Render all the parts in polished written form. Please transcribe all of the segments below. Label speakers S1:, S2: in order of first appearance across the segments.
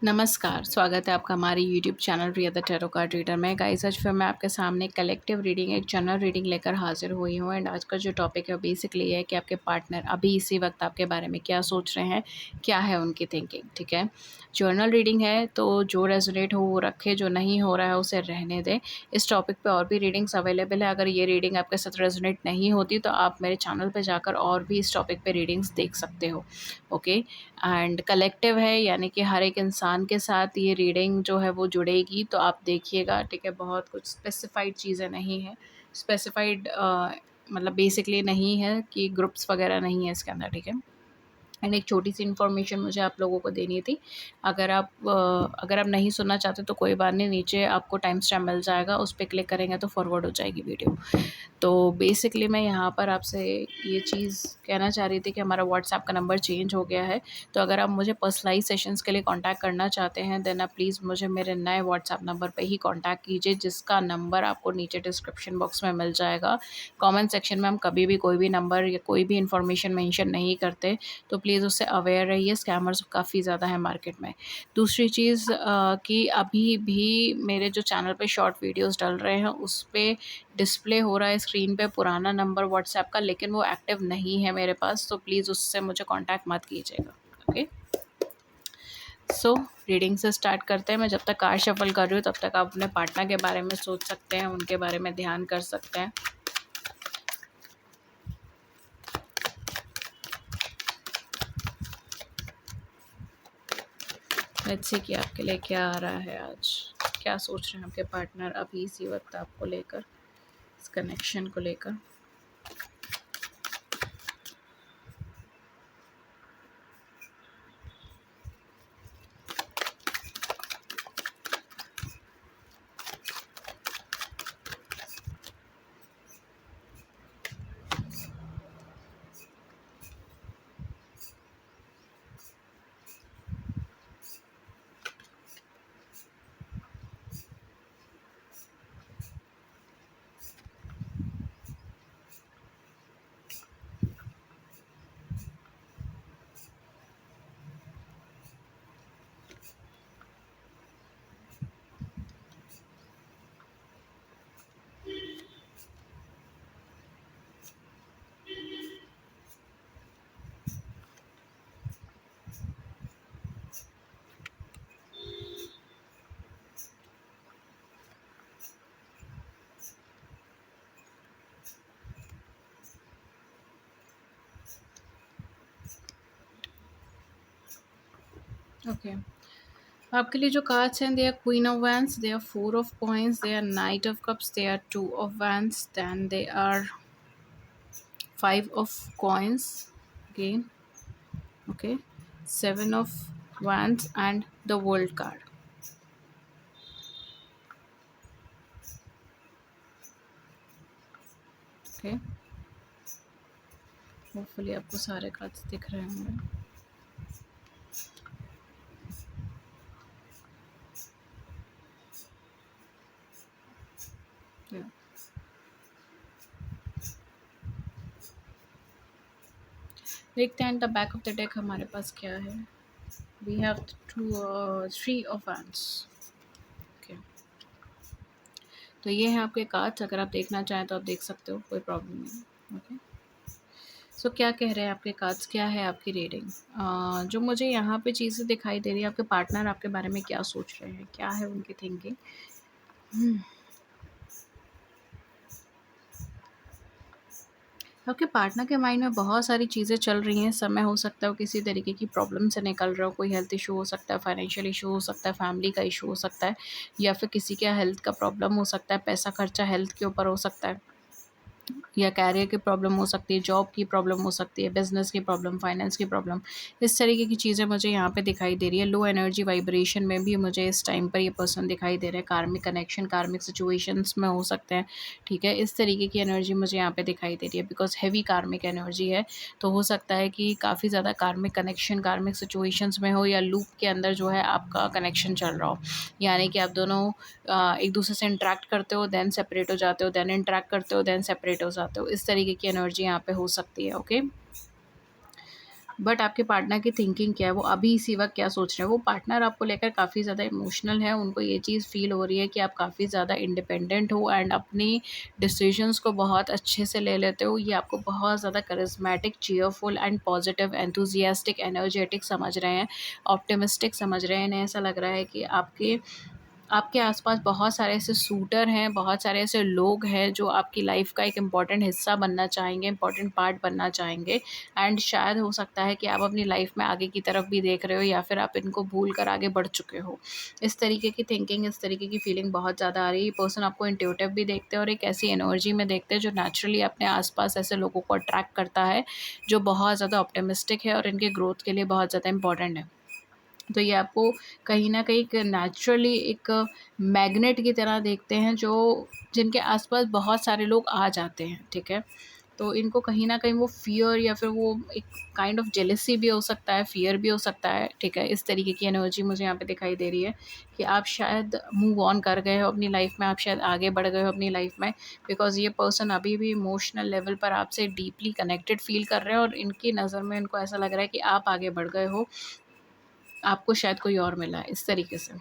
S1: नमस्कार, स्वागत है आपका हमारे YouTube channel Riya the tarot card reader में। गाइस आज फिर मैं आपके सामने कलेक्टिव रीडिंग, एक जनरल रीडिंग लेकर हाजिर हुई हूँ। एंड आज का जो टॉपिक है वो बेसिकली ये है कि आपके पार्टनर अभी इसी वक्त आपके बारे में क्या सोच रहे हैं, क्या है उनकी थिंकिंग। ठीक है, जर्नल रीडिंग है तो जो रेजोनेट हो वो रखे, जो नहीं हो रहा है उसे रहने दें। इस टॉपिक पे और भी रीडिंग्स अवेलेबल है। अगर ये रीडिंग आपके साथ रेजोनेट नहीं होती तो आप मेरे चैनल पे जाकर और भी इस टॉपिक पे रीडिंग्स देख सकते हो। ओके, एंड कलेक्टिव है यानी कि हर एक इंसान के साथ ये रीडिंग जो है वो जुड़ेगी, तो आप देखिएगा। ठीक है, बहुत कुछ स्पेसिफाइड चीज़ें नहीं है, स्पेसिफाइड मतलब बेसिकली नहीं है कि ग्रुप्स वगैरह नहीं है इसके अंदर। ठीक है, एंड एक छोटी सी इन्फॉर्मेशन मुझे आप लोगों को देनी थी। अगर आप नहीं सुनना चाहते तो कोई बात नहीं, नीचे आपको टाइम स्टैम्प मिल जाएगा, उस पर क्लिक करेंगे तो फॉरवर्ड हो जाएगी वीडियो। तो बेसिकली मैं यहाँ पर आपसे ये चीज़ कहना चाह रही थी कि हमारा व्हाट्सएप का नंबर चेंज हो गया है। तो अगर आप मुझे पर्सनलाइज सेशंस के लिए कांटेक्ट करना चाहते हैं देन आप प्लीज़ मुझे मेरे नए व्हाट्सएप नंबर पे ही कांटेक्ट कीजिए, जिसका नंबर आपको नीचे डिस्क्रिप्शन बॉक्स में मिल जाएगा। कमेंट सेक्शन में हम कभी भी कोई भी नंबर या कोई भी इन्फॉर्मेशन मेंशन नहीं करते, तो प्लीज़ उससे अवेयर रहिए। स्कैमर्स काफ़ी ज़्यादा है मार्केट में। दूसरी चीज़ कि अभी भी मेरे जो चैनल पे शॉर्ट वीडियोस डल रहे हैं उस पे डिस्प्ले हो रहा है स्क्रीन पे पुराना नंबर व्हाट्सएप का, लेकिन वो एक्टिव नहीं है मेरे पास, तो प्लीज़ उससे मुझे कांटेक्ट मत कीजिएगा। ओके, सो रीडिंग से स्टार्ट करते हैं। मैं जब तक कार्ड शफल कर रही हूँ तब तक आप अपने पार्टनर के बारे में सोच सकते हैं, उनके बारे में ध्यान कर सकते हैं। लेट्स सी कि आपके लिए क्या आ रहा है आज, क्या सोच रहे हैं आपके पार्टनर अभी इसी वक्त आपको लेकर, इस कनेक्शन को लेकर। ओके, आपके लिए जो कार्ड्स हैं, they are queen of wands, they are four of coins, they are knight of cups, they are two of wands, then they are five of coins again. Okay, seven of wands and the world card. Okay, hopefully आपको सारे cards दिख रहे होंगे। Yeah. देखते हैं the back of the deck हमारे पास क्या है। We have three of wands. Okay, तो ये हैं आपके कार्ड्स। अगर आप देखना चाहें तो आप देख सकते हो, कोई प्रॉब्लम नहीं है। ओके, सो क्या कह रहे हैं आपके कार्ड्स, क्या है आपकी रीडिंग। जो मुझे यहाँ पे चीज़ें दिखाई दे रही है, आपके पार्टनर आपके बारे में क्या सोच रहे हैं, क्या है उनकी थिंकिंग। आपके पार्टनर के माइंड में बहुत सारी चीज़ें चल रही हैं। समय हो सकता है वो किसी तरीके की प्रॉब्लम से निकल रहा हो, कोई हेल्थ इशू हो सकता है, फाइनेंशियल इशू हो सकता है, फैमिली का इशू हो सकता है, या फिर किसी के हेल्थ का प्रॉब्लम हो सकता है, पैसा खर्चा हेल्थ के ऊपर हो सकता है, या कैरियर की प्रॉब्लम हो सकती है, जॉब की प्रॉब्लम हो सकती है, बिजनेस की प्रॉब्लम, फाइनेंस की प्रॉब्लम। इस तरीके की चीज़ें मुझे यहाँ पे दिखाई दे रही है। लो एनर्जी वाइब्रेशन में भी मुझे इस टाइम पर ये पर्सन दिखाई दे रहे हैं। कार्मिक कनेक्शन, कार्मिक सिचुएशंस में हो सकते हैं। ठीक है, इस तरीके की एनर्जी मुझे यहाँ पे दिखाई दे रही है, बिकॉज हैवी कार्मिक एनर्जी है। तो हो सकता है कि काफ़ी ज़्यादा कार्मिक कनेक्शन, कार्मिक सिचुएशंस में हो, या लूप के अंदर जो है आपका कनेक्शन चल रहा हो, यानी कि आप दोनों एक दूसरे से इंटरेक्ट करते हो, देन सेपरेट हो जाते हो, देन इंटरेक्ट करते हो, देन सेपरेट हो जाते हो। इस तरीके की एनर्जी यहाँ पे हो सकती है। ओके, बट आपके पार्टनर की थिंकिंग क्या है, वो अभी इसी वक्त क्या सोच रहे हैं। वो पार्टनर आपको लेकर काफ़ी ज़्यादा इमोशनल है, उनको ये चीज़ फील हो रही है कि आप काफ़ी ज़्यादा इंडिपेंडेंट हो एंड अपनी डिसीजंस को बहुत अच्छे से ले लेते हो। ये आपको बहुत ज़्यादा charismatic, cheerful and positive, enthusiastic, energetic समझ रहे हैं, ऑप्टिमिस्टिक समझ रहे हैं। इन्हें ऐसा लग रहा है कि आपके आपके आसपास बहुत सारे ऐसे सूटर हैं, बहुत सारे ऐसे लोग हैं जो आपकी लाइफ का एक इम्पॉर्टेंट हिस्सा बनना चाहेंगे, इम्पॉर्टेंट पार्ट बनना चाहेंगे। एंड शायद हो सकता है कि आप अपनी लाइफ में आगे की तरफ भी देख रहे हो या फिर आप इनको भूल कर आगे बढ़ चुके हो। इस तरीके की थिंकिंग, इस तरीके की फीलिंग बहुत ज़्यादा आ रही है। ये पर्सन आपको इंट्यूटिव भी देखते हैं और एक ऐसी एनर्जी में देखते हैं जो नेचुरली अपने आसपास ऐसे लोगों को अट्रैक्ट करता है जो बहुत ज़्यादा ऑप्टिमिस्टिक है और इनके ग्रोथ के लिए बहुत ज़्यादा इंपॉर्टेंट है। तो ये आपको कहीं न कहीं एक नेचुरली एक मैग्नेट की तरह देखते हैं, जो जिनके आस-पास बहुत सारे लोग आ जाते हैं, ठीक है? तो इनको कहीं न कहीं वो फ़ियर या फिर वो एक काइंड ऑफ जेलसी भी हो सकता है, फ़ियर भी हो सकता है, ठीक है? इस तरीके की एनर्जी मुझे यहाँ पे दिखाई दे रही है कि आप शायद मूव ऑन कर गए हो अपनी लाइफ़ में, आप शायद आगे बढ़ गए हो अपनी लाइफ़ में, बिकॉज़ ये पर्सन अभी भी इमोशनल लेवल पर आपसे डीपली कनेक्टेड फ़ील कर रहे हैं और इनकी नज़र में इनको ऐसा लग रहा है कि आप आगे बढ़ गए हो, आपको शायद कोई और मिला है, इस तरीके से।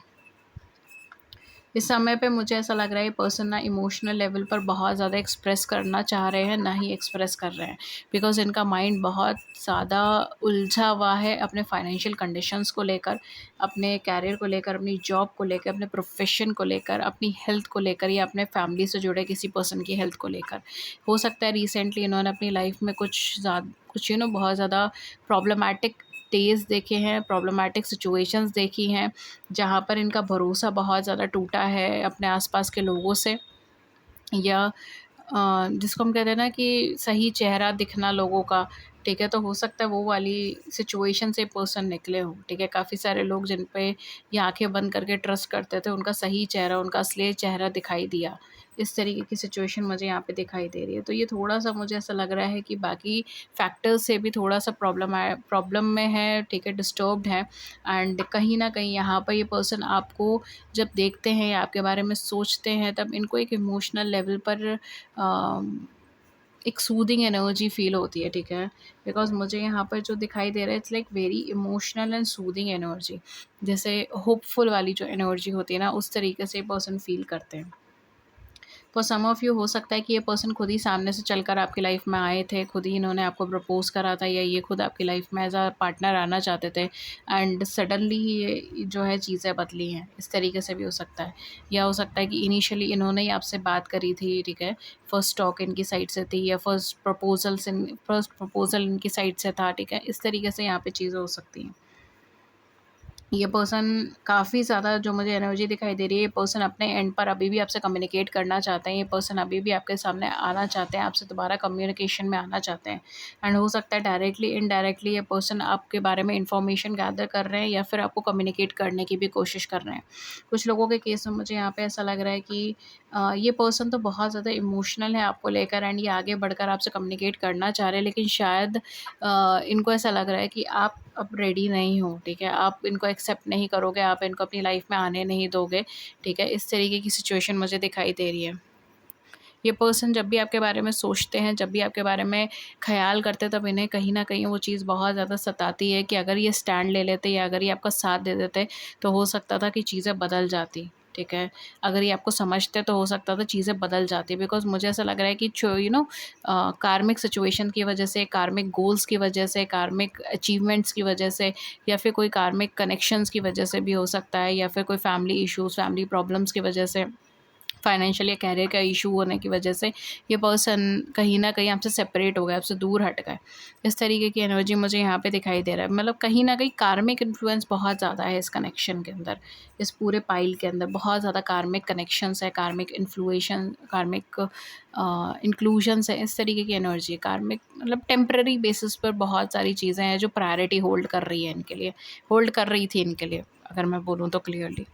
S1: इस समय पे मुझे ऐसा लग रहा है ये पर्सन ना इमोशनल लेवल पर बहुत ज़्यादा एक्सप्रेस करना चाह रहे हैं, ना ही एक्सप्रेस कर रहे हैं। बिकॉज़ इनका माइंड बहुत ज़्यादा उलझा हुआ है अपने फाइनेंशियल कंडीशंस को लेकर, अपने करियर को लेकर, अपनी जॉब को लेकर, अपने प्रोफ़ेशन को लेकर, अपनी हेल्थ को लेकर या अपने फैमिली से जुड़े किसी पर्सन की हेल्थ को लेकर। हो सकता है रिसेंटली इन्होंने अपनी लाइफ़ में कुछ बहुत ज़्यादा प्रॉब्लमैटिक डेज़ देखे हैं, प्रॉब्लमैटिक सिचुएशंस देखी हैं, जहाँ पर इनका भरोसा बहुत ज़्यादा टूटा है अपने आसपास के लोगों से, या जिसको हम कहते हैं ना कि सही चेहरा दिखना लोगों का, ठीक है? तो हो सकता है वो वाली सिचुएशन से पर्सन निकले हों, ठीक है? काफ़ी सारे लोग जिन पे ये आँखें बंद करके ट्रस्ट करते थे, उनका सही चेहरा, उनका असली चेहरा दिखाई दिया। इस तरीके की सिचुएशन मुझे यहाँ पे दिखाई दे रही है। तो ये थोड़ा-सा मुझे ऐसा लग रहा है कि बाकी फैक्टर्स से भी थोड़ा-सा प्रॉब्लम में है, ठीक है? डिस्टर्ब्ड है एंड कहीं न कहीं यहाँ पर ये पर्सन आपको जब देखते हैं या आपके बारे में सोचते हैं, तब इनको एक इमोशनल लेवल पर एक सूदिंग एनर्जी फ़ील होती है, ठीक है? बिकॉज़ मुझे यहाँ पर जो दिखाई दे रहा है, it's like very emotional and soothing energy. जैसे होपफुल वाली जो एनर्जी होती है ना, उस तरीके से पर्सन फ़ील करते हैं। फॉर सम ऑफ यू हो सकता है कि ये पर्सन खुद ही सामने से चलकर आपकी लाइफ में आए थे, खुद ही इन्होंने आपको प्रपोज़ करा था या ये खुद आपकी लाइफ में एज़ अ पार्टनर आना चाहते थे एंड सडनली ये जो है चीज़ें बदली हैं, इस तरीके से भी हो सकता है। या हो सकता है कि इनिशियली इन्होंने ही आपसे बात करी थी, ठीक है? फर्स्ट टॉक इनकी साइड से थी या फर्स्ट प्रपोज़ल इनकी साइड से था, ठीक है? इस तरीके से यहाँ पे चीज़ें हो सकती हैं। ये पर्सन काफ़ी ज़्यादा जो मुझे एनर्जी दिखाई दे रही है, ये पर्सन अपने एंड पर अभी भी आपसे कम्युनिकेट करना चाहते हैं, ये पर्सन अभी भी आपके सामने आना चाहते हैं, आपसे दोबारा कम्युनिकेशन में आना चाहते हैं एंड हो सकता है डायरेक्टली इनडायरेक्टली ये पर्सन आपके बारे में इन्फॉर्मेशन गैदर कर रहे हैं या फिर आपको कम्युनिकेट करने की भी कोशिश कर रहे हैं। कुछ लोगों के केस में मुझे यहाँ पे ऐसा लग रहा है कि ये पर्सन तो बहुत ज़्यादा इमोशनल है आपको लेकर एंड ये आगे बढ़कर आपसे कम्युनिकेट करना चाह रहे हैं, लेकिन शायद इनको ऐसा लग रहा है कि आप अब रेडी नहीं हो, ठीक है? आप इनको एक्सेप्ट नहीं करोगे, आप इनको अपनी लाइफ में आने नहीं दोगे, ठीक है? इस तरीके की सिचुएशन मुझे दिखाई दे रही है। ये पर्सन जब भी आपके बारे में सोचते हैं, जब भी आपके बारे में ख़याल करते हैं, तब इन्हें कहीं न कहीं वो चीज़ बहुत ज़्यादा सताती है कि अगर ये स्टैंड ले लेते या अगर ये आपका साथ दे देते, तो हो सकता था कि चीज़ें बदल जाती, ठीक है? अगर ये आपको समझते तो हो सकता था चीज़ें बदल जाती, बिकॉज़ मुझे ऐसा लग रहा है कि कार्मिक सिचुएशन की वजह से, कार्मिक गोल्स की वजह से, कार्मिक अचीवमेंट्स की वजह से या फिर कोई कार्मिक कनेक्शंस की वजह से भी हो सकता है या फिर कोई फैमिली इश्यूज़, फैमिली प्रॉब्लम्स की वजह से, फाइनेंशियल या कैरियर का इशू होने की वजह से ये पर्सन कहीं न कहीं आपसे सेपरेट हो गए, आपसे दूर हट गए। इस तरीके की एनर्जी मुझे यहाँ पे दिखाई दे रहा है। मतलब कहीं न कहीं कार्मिक इन्फ्लुएंस बहुत ज़्यादा है इस कनेक्शन के अंदर, इस पूरे पाइल के अंदर बहुत ज़्यादा कार्मिक कनेक्शंस है, कार्मिक कार्मिक इंक्लूजन्स है, इस तरीके की एनर्जी है। कार्मिक मतलब टेम्परेरी बेसिस पर बहुत सारी चीज़ें हैं जो प्रायोरिटी होल्ड कर रही है इनके लिए, होल्ड कर रही थी इनके लिए, अगर मैं बोलूँ तो क्लियरली।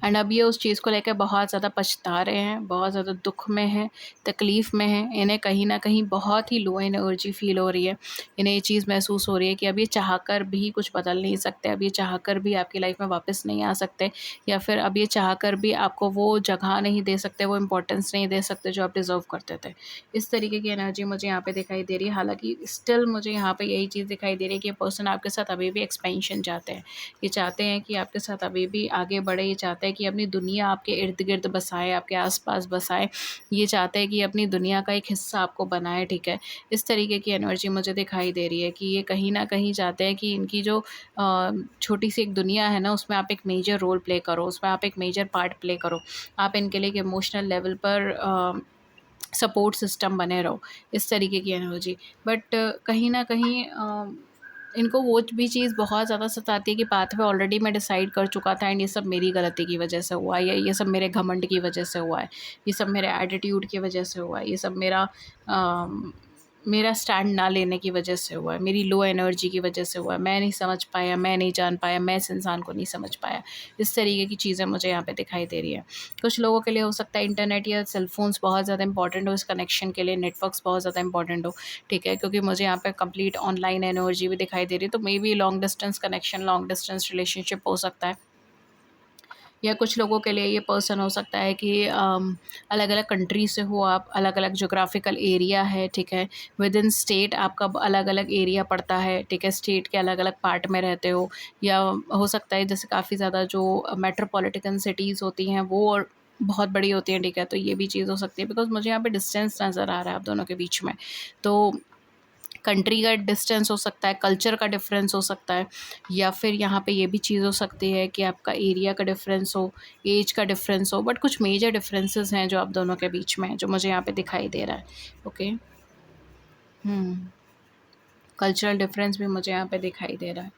S1: एंड अब ये उस चीज़ को लेकर बहुत ज़्यादा पछता रहे हैं, बहुत ज़्यादा दुःख में हैं, तकलीफ़ में हैं। इन्हें कहीं न कहीं बहुत ही लो एनर्जी फ़ील हो रही है। इन्हें ये चीज़ महसूस हो रही है कि अब ये चाहकर भी कुछ बदल नहीं सकते, अब ये चाहकर भी आपकी लाइफ़ में वापस नहीं आ सकते, या फिर अब ये चाहकर भी आपको वो जगह नहीं दे सकते, वो इम्पोर्टेंस नहीं दे सकते जो आप डिज़र्व करते थे। इस तरीके की एनर्जी मुझे यहाँ पे दिखाई दे रही है। हालाँकि स्टिल मुझे यहाँ पे यही चीज़ दिखाई दे रही है कि ये पर्सन आपके साथ अभी भी एक्सपेंशन चाहते हैं। ये चाहते हैं कि आपके साथ अभी भी आगे बढ़े, ये चाहते हैं कि अपनी दुनिया आपके इर्द-गिर्द बसाए, आपके आस-पास बसाए। ये चाहते हैं कि अपनी दुनिया का एक हिस्सा आपको बनाए, ठीक है? इस तरीके की एनर्जी मुझे दिखाई दे रही है कि ये कहीं न कहीं चाहते हैं कि इनकी जो छोटी-सी एक दुनिया है ना, उसमें आप एक मेजर रोल प्ले करो, उसमें आप एक मेजर पार्ट प्ले करो। आप इनके लिए एक इमोशनल लेवल पर सपोर्ट सिस्टम बने रहो, इस तरीके की एनर्जी। बट कहीं न कहीं इनको वो भी चीज़ बहुत ज़्यादा सताती है कि पाथवे ऑलरेडी मैं डिसाइड कर चुका था एंड ये सब मेरी गलती की वजह से हुआ है, या ये सब मेरे घमंड की वजह से हुआ है, ये सब मेरे एटीट्यूड की वजह से हुआ है, ये सब मेरा स्टैंड ना लेने की वजह से हुआ है, मेरी लो एनर्जी की वजह से हुआ है, मैं नहीं समझ पाया, मैं नहीं जान पाया, मैं इस इंसान को नहीं समझ पाया। इस तरीके की चीज़ें मुझे यहाँ पे दिखाई दे रही है। कुछ लोगों के लिए हो सकता है इंटरनेट या सेल फ़ोन्स बहुत ज़्यादा इंपॉर्टेंट हो इस कनेक्शन के लिए, नेटवर्क्स बहुत ज़्यादा इंपॉर्टेंट हो, ठीक है? क्योंकि मुझे यहाँ पे कंप्लीट ऑनलाइन एनर्जी भी दिखाई दे रही है, तो may be long distance connection, long distance relationship हो सकता है। या कुछ लोगों के लिए ये पर्सन हो सकता है कि अलग-अलग कंट्री से हो आप, अलग-अलग ज्योग्राफिकल एरिया है, ठीक है? विदिन स्टेट आपका अलग-अलग एरिया पड़ता है, ठीक है? स्टेट के अलग-अलग पार्ट में रहते हो, या हो सकता है जैसे काफ़ी ज़्यादा जो मेट्रोपॉलिटन सिटीज़ होती हैं वो और बहुत बड़ी होती हैं, ठीक है? तो ये भी चीज़ हो सकती है, बिकॉज़ मुझे यहाँ पे डिस्टेंस नज़र आ रहा है आप दोनों के बीच में। तो कंट्री का डिस्टेंस हो सकता है, कल्चर का डिफरेंस हो सकता है, या फिर यहाँ पे ये भी चीज़ हो सकती है कि आपका एरिया का डिफरेंस हो, एज का डिफरेंस हो, बट कुछ मेजर डिफरेंसेस हैं जो आप दोनों के बीच में हैं, जो मुझे यहाँ पे दिखाई दे रहा है। ओके। कल्चरल डिफरेंस भी मुझे यहाँ पे दिखाई दे रहा है।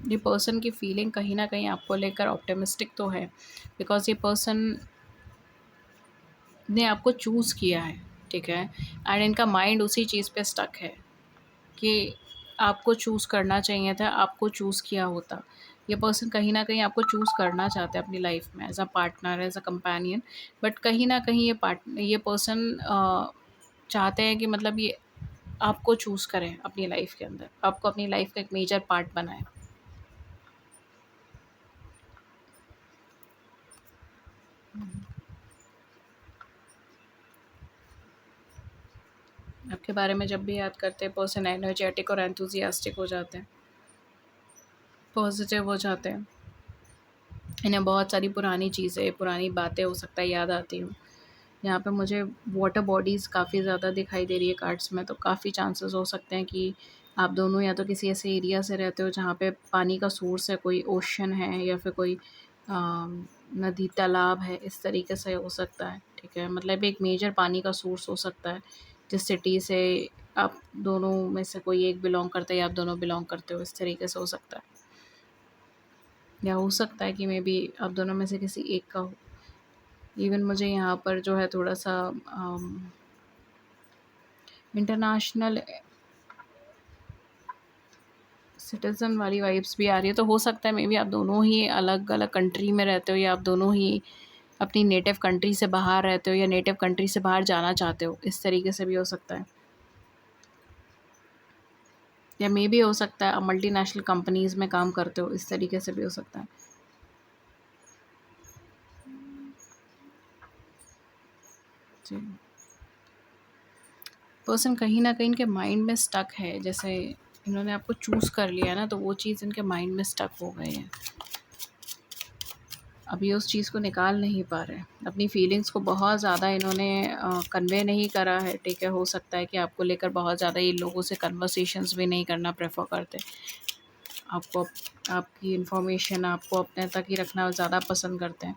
S1: ये पर्सन की फीलिंग कहीं न कहीं आपको लेकर ऑप्टिमिस्टिक तो है, बिकॉज़ ये पर्सन ने आपको चूज़ किया है, ठीक है? एंड इनका माइंड उसी चीज़ पे स्टक है कि आपको चूज़ करना चाहिए था, आपको चूज़ किया होता। ये पर्सन कहीं न कहीं आपको चूज़ करना चाहते हैं अपनी लाइफ़ में as a partner, as a companion, but कहीं न कहीं ये पर्सन चाहते हैं कि मतलब ये आपको चूज़ करें अपनी लाइफ़ के अंदर, आपको अपनी लाइफ़ का एक मेजर पार्ट बनाएँ। आपके बारे में जब भी याद करते हैं, पर्सन एनर्जेटिक और एंथुसियास्टिक हो जाते हैं, पॉज़िटिव हो जाते हैं। इन्हें बहुत सारी पुरानी चीज़ें, पुरानी बातें हो सकता है याद आती हों। यहाँ पे मुझे वाटर बॉडीज़ काफ़ी ज़्यादा दिखाई दे रही है कार्ड्स में, तो काफ़ी चांसेस हो सकते हैं कि आप दोनों या तो किसी ऐसे एरिया से रहते हो जहाँ पे पानी का सोर्स है, कोई ओशन है या फिर कोई नदी, तालाब है, इस तरीके से हो सकता है, ठीक है? मतलब एक मेजर पानी का सोर्स हो सकता है, जिस सिटी से आप दोनों में से कोई एक बिलॉन्ग करता है या आप दोनों बिलॉन्ग करते हो, इस तरीके से हो सकता है। या हो सकता है कि मेबी आप दोनों में से किसी एक का हो। इवन मुझे यहाँ पर जो है थोड़ा-सा इंटरनेशनल सिटीज़न वाली वाइब्स भी आ रही है, तो हो सकता है मेबी आप दोनों ही अलग-अलग कंट्री में रहते हो, या आप दोनों ही अपनी नेटिव कंट्री से बाहर रहते हो, या नेटिव कंट्री से बाहर जाना चाहते हो, इस तरीके से भी हो सकता है। या मेबी हो सकता है आप मल्टीनेशनल कंपनीज़ में काम करते हो, इस तरीके से भी हो सकता है। जी। पर्सन कहीं न कहीं इनके माइंड में स्टक है, जैसे इन्होंने आपको चूज़ कर लिया है ना, तो वो चीज़ इनके माइंड में स्टक हो गई है। अब ये उस चीज़ को निकाल नहीं पा रहे हैं। अपनी फीलिंग्स को बहुत ज़्यादा इन्होंने कन्वे नहीं करा है, ठीक है? हो सकता है कि आपको लेकर बहुत ज़्यादा ये लोगों से कन्वर्सेशंस भी नहीं करना प्रेफ़र करते। आपको आपकी इन्फॉर्मेशन आपको अपने तक ही रखना ज़्यादा पसंद करते हैं।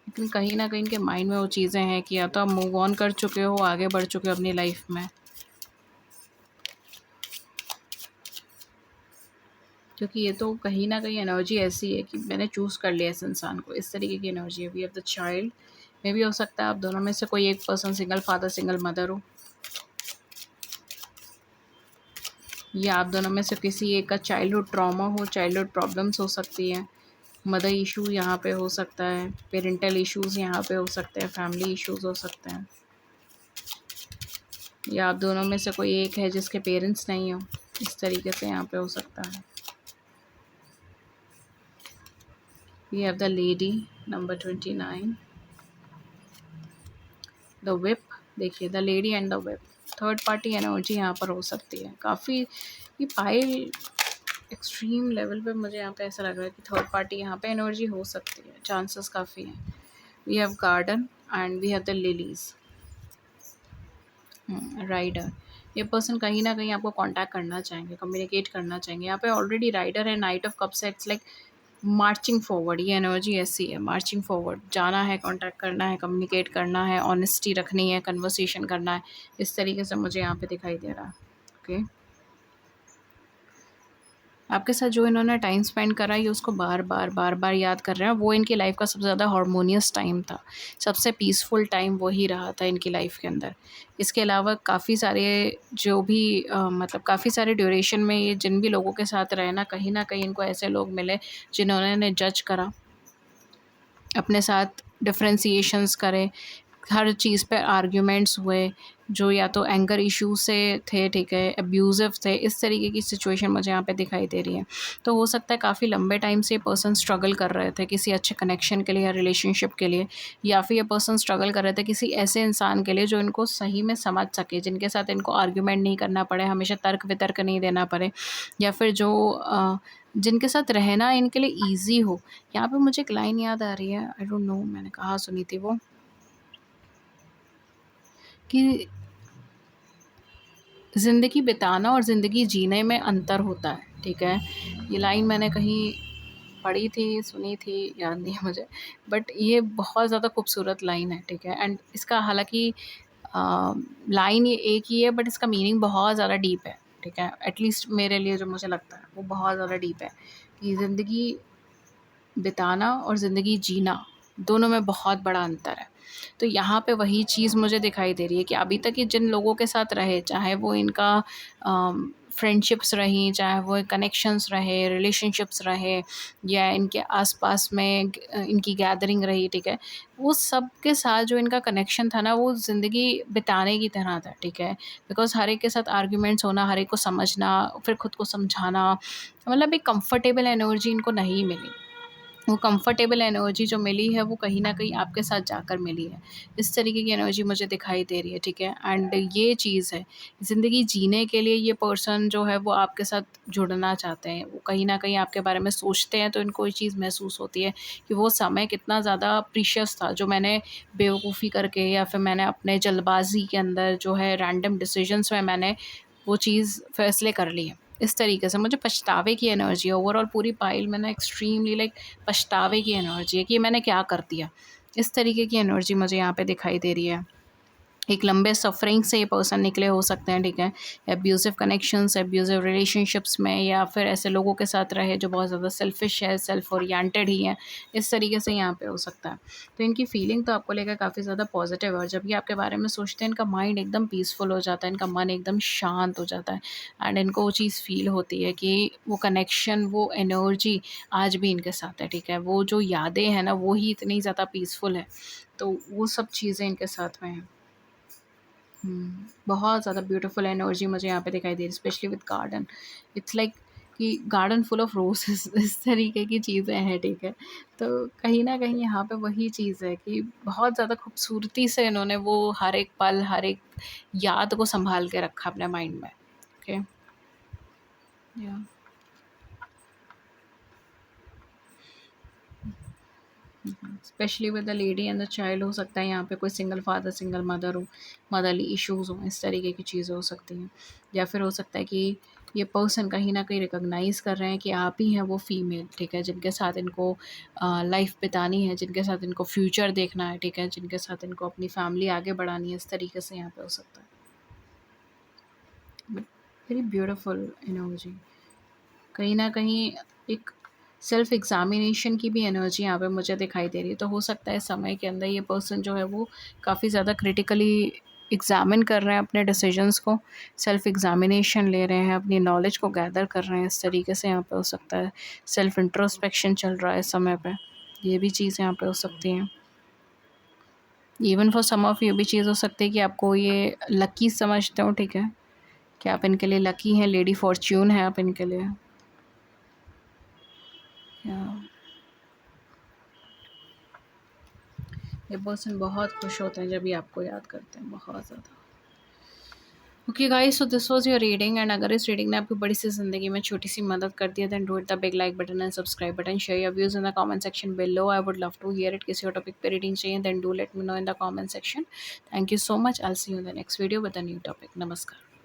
S1: लेकिन कहीं न कहीं इनके माइंड में वो चीज़ें हैं कि या तो आप मूव ऑन कर चुके हो, आगे बढ़ चुके हो अपनी लाइफ़ में। क्योंकि ये तो कहीं न कहीं एनर्जी ऐसी है कि मैंने चूज़ कर लिया इस इंसान को, इस तरीके की एनर्जी है। We have the child, may be हो सकता है आप दोनों में से कोई एक person single father, single mother हो, या आप दोनों में से किसी एक का चाइल्डहुड ट्रॉमा हो, चाइल्डहुड प्रॉब्लम्स हो सकती है, मदर इशू यहाँ पे हो सकता है, पेरेंटल इश्यूज़ यहाँ पे हो सकते हैं, फैमिली इश्यूज़ हो सकते हैं। या आप दोनों में से कोई एक है जिसके पेरेंट्स नहीं हो, इस तरीके से यहाँ पे हो सकता है। We have the lady number 29, the whip. देखिए the lady and the whip, third party energy यहाँ पर हो सकती है। काफ़ी ये पाइल एक्सट्रीम लेवल पे मुझे यहाँ पे ऐसा लग रहा है कि थर्ड पार्टी यहाँ पे एनर्जी हो सकती है, चांसेस काफ़ी हैं। We have garden and we have the lilies. Rider, ये पर्सन कहीं ना कहीं आपको कांटेक्ट करना चाहेंगे, कम्युनिकेट करना चाहेंगे। यहाँ पे ऑलरेडी राइडर है, नाइट ऑफ कप्स है, इट्स लाइक मार्चिंग फॉरवर्ड। ये एनर्जी ऐसी है, मार्चिंग फॉरवर्ड, जाना है, कांटेक्ट करना है, कम्युनिकेट करना है, ऑनेस्टी रखनी है, कन्वर्सेशन करना है, इस तरीके से मुझे यहाँ पे दिखाई दे रहा है। ओके, आपके साथ जो इन्होंने टाइम स्पेंड करा ये उसको बार बार बार बार याद कर रहे हैं। वो इनकी लाइफ का सबसे ज़्यादा हार्मोनियस टाइम था, सबसे पीसफुल टाइम वही रहा था इनकी लाइफ के अंदर। इसके अलावा काफ़ी सारे जो भी मतलब काफ़ी सारे ड्यूरेशन में ये जिन भी लोगों के साथ रहे ना कहीं इनको ऐसे लोग मिले जिन्होंने जज करा, अपने साथ डिफ्रेंसिएशंस करे, हर चीज़ पे आर्ग्यूमेंट्स हुए, जो या तो एंगर इश्यू से थे, ठीक है, अब्यूज़िव थे, इस तरीके की सिचुएशन मुझे यहाँ पे दिखाई दे रही है। तो हो सकता है काफ़ी लंबे टाइम से ये पर्सन स्ट्रगल कर रहे थे किसी अच्छे कनेक्शन के लिए या रिलेशनशिप के लिए, या फिर ये पर्सन स्ट्रगल कर रहे थे किसी ऐसे इंसान के लिए जो इनको सही में समझ सके, जिनके साथ इनको आर्ग्यूमेंट नहीं करना पड़े, हमेशा तर्क वितर्क नहीं देना पड़े, या फिर जो जिनके साथ रहना इनके लिए ईजी हो। यहाँ पे मुझे एक लाइन याद आ रही है, आई डोंट नो मैंने कहाँ सुनी थी वो, कि ज़िंदगी बिताना और ज़िंदगी जीने में अंतर होता है, ठीक है। ये लाइन मैंने कहीं पढ़ी थी, सुनी थी, याद नहीं है मुझे, बट ये बहुत ज़्यादा खूबसूरत लाइन है, ठीक है। एंड इसका हालाँकि लाइन ये एक ही है बट इसका मीनिंग बहुत ज़्यादा डीप है, ठीक है। एटलीस्ट मेरे लिए जो मुझे लगता है वो बहुत ज़्यादा डीप है, कि ज़िंदगी बिताना और ज़िंदगी जीना दोनों में बहुत बड़ा अंतर है। तो यहाँ पे वही चीज़ मुझे दिखाई दे रही है कि अभी तक ये जिन लोगों के साथ रहे, चाहे वो इनका फ्रेंडशिप्स रहीं, चाहे वो कनेक्शंस रहे, रिलेशनशिप्स रहे, या इनके आसपास में इनकी गैदरिंग रही, ठीक है। वो सब के साथ जो इनका कनेक्शन था ना, वो ज़िंदगी बिताने की तरह था, ठीक है। बिकॉज़ हर एक के साथ आर्ग्यूमेंट्स होना, हर एक को समझना, फिर खुद को समझाना, मतलब एक कंफर्टेबल एनर्जी इनको नहीं मिली। वो कंफर्टेबल एनर्जी जो मिली है वो कहीं न कहीं आपके साथ जाकर मिली है। इस तरीके की एनर्जी मुझे दिखाई दे रही है, ठीक है। एंड ये चीज़ है, ज़िंदगी जीने के लिए ये पर्सन जो है वो आपके साथ जुड़ना चाहते हैं। वो कहीं न कहीं आपके बारे में सोचते हैं तो इनको ये चीज़ महसूस होती है कि वो समय कितना ज़्यादा प्रीशियस था, जो मैंने बेवकूफ़ी करके या फिर मैंने अपने जल्दबाज़ी के अंदर जो है रैंडम डिसीज़न्स में मैंने वो चीज़ फ़ैसले कर लिए। इस तरीके से मुझे पछतावे की एनर्जी है ओवरऑल पूरी पाइल में ना, एक्सट्रीमली लाइक पछतावे की एनर्जी है कि मैंने क्या कर दिया। इस तरीके की एनर्जी मुझे यहाँ पे दिखाई दे रही है। एक लंबे सफ़रिंग से ये पर्सन निकले हो सकते हैं, ठीक है। एब्यूज़िव कनेक्शंस, एब्यूज़िव रिलेशनशिप्स में, या फिर ऐसे लोगों के साथ रहे जो बहुत ज़्यादा सेल्फ़िश है, सेल्फ़ ओरिएंटेड ही हैं। इस तरीके से यहाँ पे हो सकता है। तो इनकी फ़ीलिंग तो आपको लेकर काफ़ी ज़्यादा पॉज़िटिव है, और जब ये आपके बारे में सोचते हैं इनका माइंड एकदम पीसफुल हो जाता है, इनका मन एकदम शांत हो जाता है। एंड इनको वो चीज़ फ़ील होती है कि वो कनेक्शन, वो एनर्जी आज भी इनके साथ है, ठीक है। वो जो यादें हैं ना, वो ही इतनी ज़्यादा पीसफुल है। तो वो सब चीज़ें इनके साथ में हैं। बहुत ज़्यादा ब्यूटीफुल एनर्जी मुझे यहाँ पे दिखाई दे रही है, specially with garden. It's like कि गार्डन फुल ऑफ रोज़ेज़ इस तरीके की चीज़ें हैं, ठीक है। तो कहीं न कहीं यहाँ पे वही चीज़ है कि बहुत ज़्यादा खूबसूरती से इन्होंने वो हर एक पल, हर एक याद को सँभाल के रखा अपने माइंड में। ओके, या specially with the lady and the child, हो सकता है यहाँ पे कोई सिंगल फादर, सिंगल मदर हो, मदरली इश्यूज़ हों, इस तरीके की चीज़ें हो सकती हैं। या फिर हो सकता है कि ये पर्सन कहीं न कहीं रिकॉग्नाइज़ कर रहे हैं कि आप ही हैं वो फीमेल, ठीक है, जिनके साथ इनको लाइफ़ बितानी है, जिनके साथ इनको फ्यूचर देखना है, ठीक है, जिनके साथ इनको अपनी फैमिली आगे बढ़ानी है, इस तरीके से यहाँ पे हो सकता है। But very beautiful energy. कहीं न कहीं एक सेल्फ एग्ज़ामिनेशन की भी एनर्जी यहाँ पे मुझे दिखाई दे रही है। तो हो सकता है समय के अंदर ये पर्सन जो है वो काफ़ी ज़्यादा क्रिटिकली एग्ज़ामिन कर रहे हैं अपने डिसीजंस को, सेल्फ एग्ज़ामिनेशन ले रहे हैं, अपनी नॉलेज को गैदर कर रहे हैं, इस तरीके से यहाँ पे हो सकता है। सेल्फ इंट्रोस्पेक्शन चल रहा है इस समय पे, ये भी चीज़ यहाँ पे हो सकती हैं। इवन फॉर सम ऑफ ये भी चीज़ हो सकती है कि आपको ये लकी समझते हो, ठीक है, कि आप इनके लिए लकी हैं, लेडी फॉर्च्यून है आप इनके लिए। या ये पर्सन बहुत खुश होते हैं जब ये आपको याद करते हैं, बहुत ज़्यादा। Okay guys, so this was your reading, and अगर इस रीडिंग ने आपकी बड़ी सी ज़िंदगी में छोटी सी मदद कर दी है, then do it the big like button and subscribe button, share your views in the comment section below. I would love to hear it. किसी और टॉपिक पे रीडिंग चाहिए, then do let me know in the comment section. Thank you so much. I will see you in the next video with a new topic. नमस्कार।